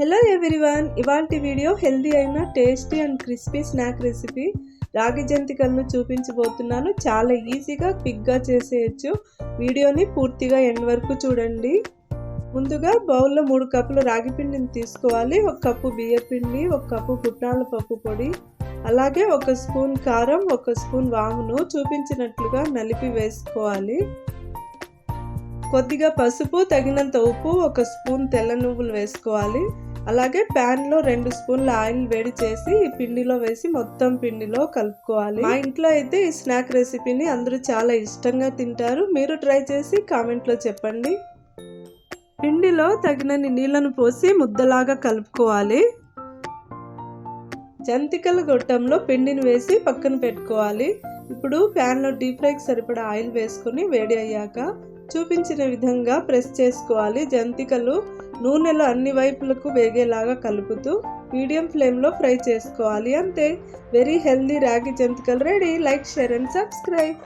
Hello everyone, ఇవాల్టి video healthy అయిన tasty and crispy snack recipe రాగి జంతికలను చూపించబోతున్నాను. చాలా ఈజీగా క్విక్గా చేసేయచ్చు. వీడియోని పూర్తిగా ఎండ్ వరకు చూడండి. ముందుగా బౌల్లో 3 కప్పులు రాగి పిండిని తీసుకోవాలి. 1 కప్పు బియ్య పిండి, 1 కప్పు పుట్నాల పప్పు పొడి, అలాగే 1 స్పూన్ కారం, 1 స్పూన్ వామును చూపించినట్లుగా నలిపి వేసుకోవాలి. కొద్దిగా పసుపు, తగినంత ఉప్పు, 1 స్పూన్ తెల్ల నువ్వులు వేసుకోవాలి. అలాగే ప్యాన్లో 2 స్పూన్ల ఆయిల్ వేడి చేసి ఈ పిండిలో వేసి మొత్తం పిండిలో కలుపుకోవాలి. మా ఇంట్లో అయితే ఈ స్నాక్ రెసిపీని అందరూ చాలా ఇష్టంగా తింటారు. మీరు ట్రై చేసి కామెంట్లో చెప్పండి. పిండిలో తగినన్ని నీళ్లను పోసి ముద్దలాగా కలుపుకోవాలి. జంతికల గొట్టంలో పిండిని వేసి పక్కన పెట్టుకోవాలి. ఇప్పుడు ప్యాన్లో డీప్ ఫ్రైకి సరిపడా ఆయిల్ వేసుకొని వేడి అయ్యాక చూపించిన విధంగా ప్రెస్ చేసుకోవాలి. జంతికలు నూనెలో అన్ని వైపులకు వేగేలాగా కలుపుతూ మీడియం ఫ్లేమ్లో ఫ్రై చేసుకోవాలి. అంతే, వెరీ హెల్దీ రాగి జంతికలు ready. Like, share and subscribe.